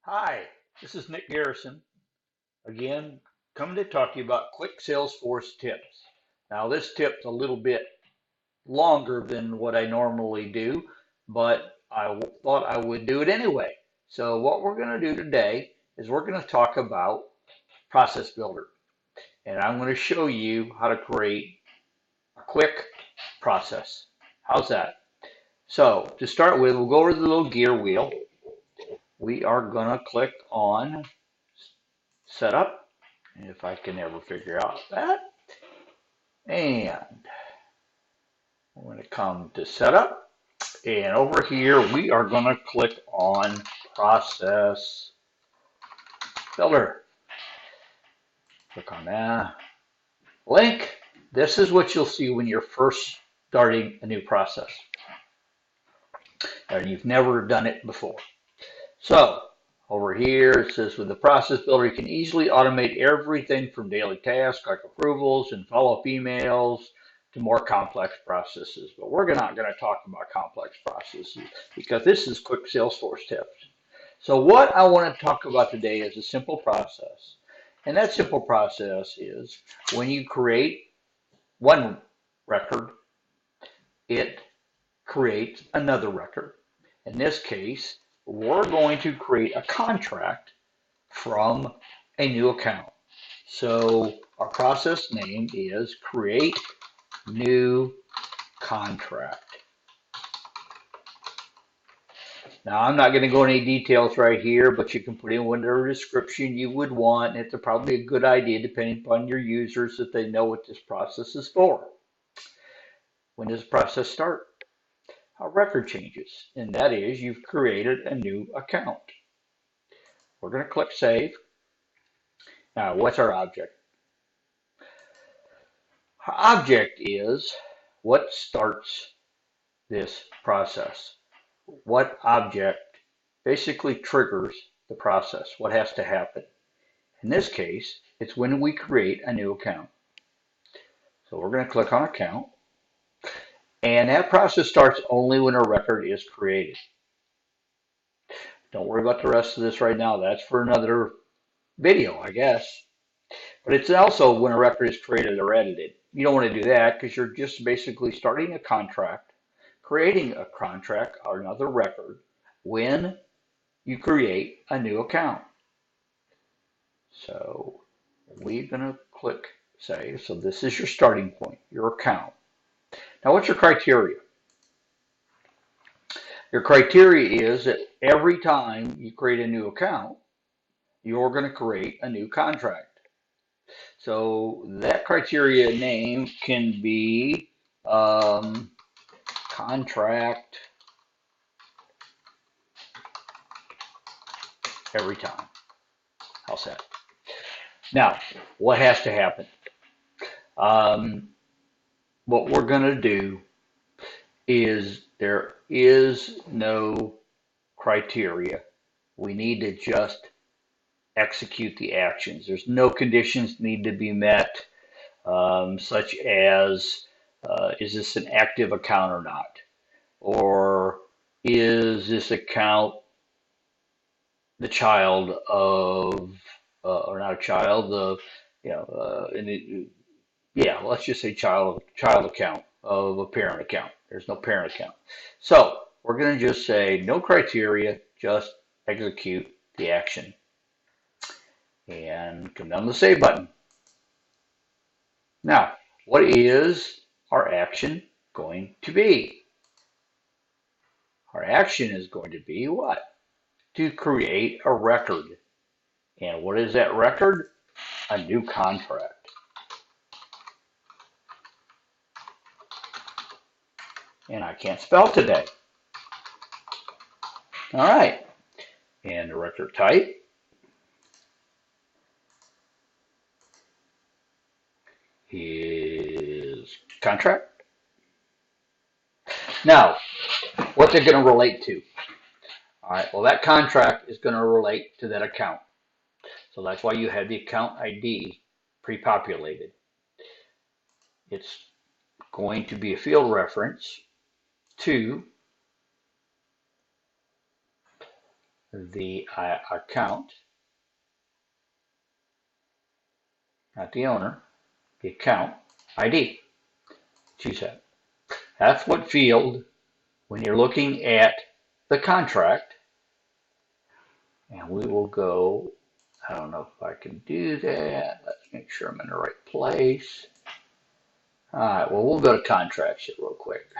Hi, this is Nick Garrison. Again, coming to talk to you about quick Salesforce tips. Now, this tip's a little bit longer than what I normally do, but thought I would do it anyway. So, what we're going to do today is we're going to talk about Process Builder, and I'm going to show you how to create a quick process. How's that? So, to start with, we'll go over the little gear wheel. We are going to click on Setup if I can ever figure out that. And we're going to come to setup. And over here, we are going to click on process builder. Click on that. Link. This is what you'll see when you're first starting a new process and you've never done it before. So over here, it says with the process builder, you can easily automate everything from daily tasks like approvals and follow-up emails to more complex processes. But we're not going to talk about complex processes because this is quick Salesforce tips. So what I want to talk about today is a simple process. And that simple process is when you create one record, it creates another record. In this case, we're going to create a contract from a new account. So our process name is create new contract. Now I'm not going to go into any details right here, but you can put in whatever description you would want. It's probably a good idea depending upon your users that they know what this process is for. When does the process start? A record changes, and that is you've created a new account. We're going to click Save. Now, what's our object? Our object is what starts this process. What object basically triggers the process? What has to happen? In this case, it's when we create a new account. So we're going to click on Account, and that process starts only when a record is created. Don't worry about the rest of this right now. That's for another video, I guess. But it's also when a record is created or edited. You don't want to do that because you're just basically starting a contract, creating a contract or another record when you create a new account. So we're going to click Save. So this is your starting point, your account. Now, what's your criteria? Your criteria is that every time you create a new account, you're going to create a new contract. So that criteria name can be contract every time. How's that? Now, what has to happen? Um, what we're going to do is there is no criteria. We need to just execute the actions. There's no conditions need to be met, such as is this an active account or not? Or is this account the child of, or not a child, the, yeah, let's just say child account of a parent account. There's no parent account. So we're going to just say no criteria, just execute the action. And come down to the save button. Now, what is our action going to be? Our action is going to be what? To create a record. And what is that record? A new contract. And I can't spell today. All right. And the record type is contract. Now, what's it going to relate to? All right, well, that contract is going to relate to that account. So that's why you have the account ID pre-populated. It's going to be a field reference to the account, not the owner, the account ID. Choose that. That's what field, when you're looking at the contract, and we will go, I don't know if I can do that. Let's make sure I'm in the right place. All right, well, we'll go to contracts here real quick.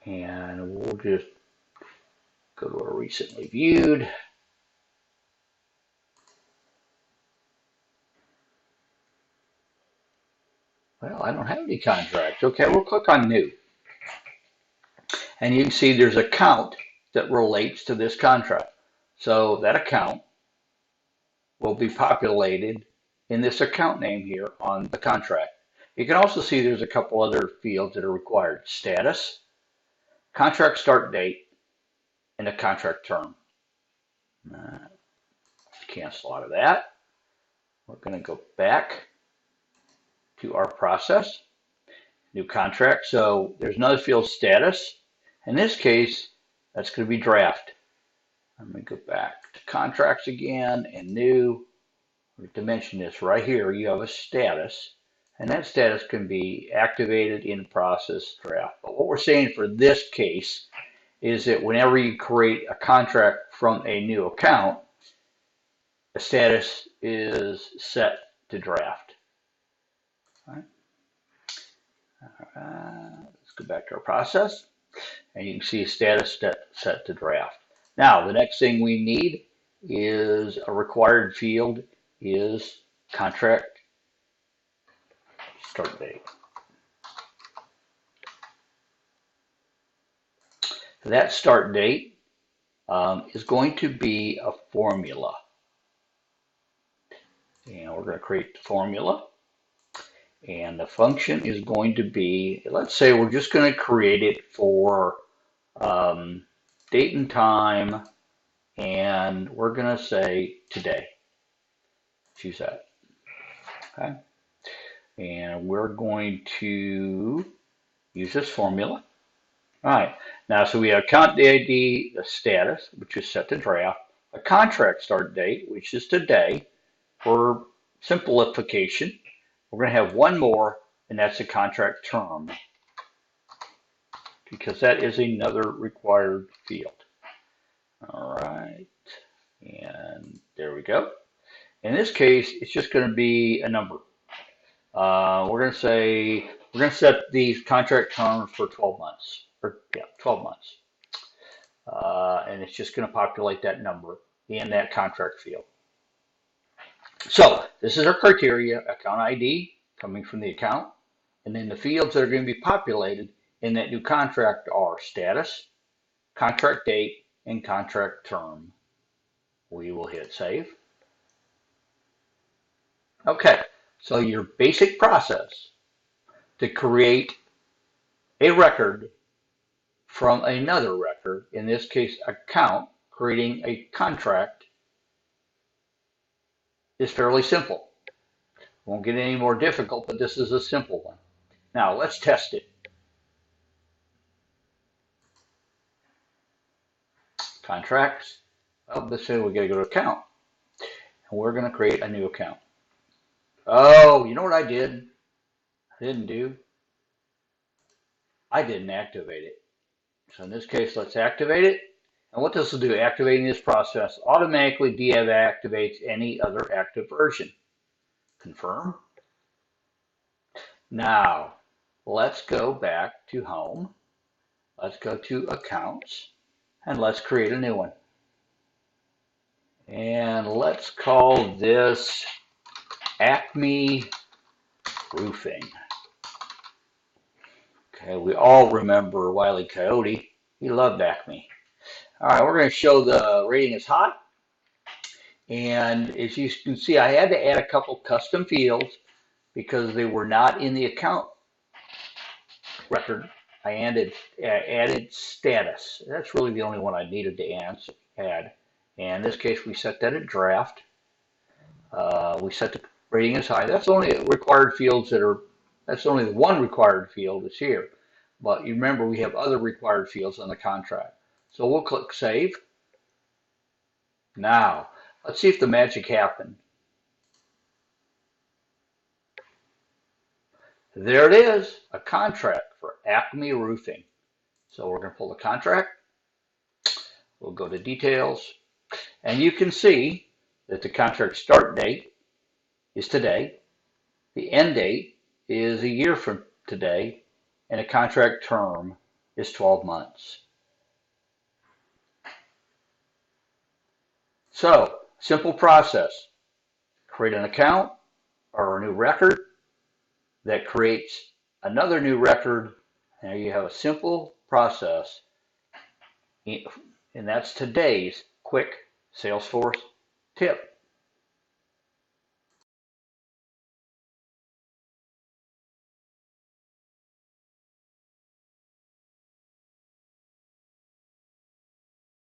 And we'll just go to a recently viewed. Well, I don't have any contracts. Okay, we'll click on new. And you can see there's a account that relates to this contract. So that account will be populated in this account name here on the contract. You can also see there's a couple other fields that are required. Status, contract start date, and the contract term. Cancel out of that. We're going to go back to our process, new contract. So there's another field, status. In this case, that's going to be draft. Let me go back to contracts again and new. To mention this right here, you have a status, and that status can be activated, in process, draft. But what we're saying for this case is that whenever you create a contract from a new account, the status is set to draft. All right. Let's go back to our process, and you can see a status set to draft. Now, the next thing we need is a required field is contract start date. That start date is going to be a formula. And we're going to create the formula. And the function is going to be, let's say we're just going to create it for date and time, and we're going to say today. Choose that. Okay. And we're going to use this formula. All right. Now, so we have account ID, the status, which is set to draft, a contract start date, which is today. For simplification, we're going to have one more, and that's the contract term, because that is another required field. All right. And there we go. In this case, it's just going to be a number. We're going to set these contract terms for 12 months, or yeah, 12 months. And it's just going to populate that number in that contract field. So this is our criteria: account ID coming from the account, and then the fields that are going to be populated in that new contract are status, contract date, and contract term. We will hit save. Okay, so your basic process to create a record from another record, in this case account, creating a contract, is fairly simple. Won't get any more difficult, but this is a simple one. Now let's test it. Contracts. Well, let's say we got to go to account, and we're going to create a new account. Oh, you know what I did? I didn't do? I didn't activate it. So in this case, let's activate it. And what this will do, activating this process automatically deactivates any other active version. Confirm. Now, let's go back to home. Let's go to accounts, and let's create a new one. And let's call this Acme Roofing. Okay, we all remember Wile E. Coyote. He loved Acme. All right, we're going to show the rating is hot. And as you can see, I had to add a couple custom fields because they were not in the account record. I added status. That's really the only one I needed to add. And in this case, we set that at draft. We set the rating as high. That's only required fields that's only the one required field is here. But you remember we have other required fields on the contract. So we'll click Save. Now, let's see if the magic happened. There it is, a contract for Acme Roofing. So we're going to pull the contract. We'll go to Details, and you can see that the contract start date is today. The end date is a year from today, and the contract term is 12 months. So, simple process. Create an account or a new record that creates another new record. Now you have a simple process, and that's today's quick Salesforce tip.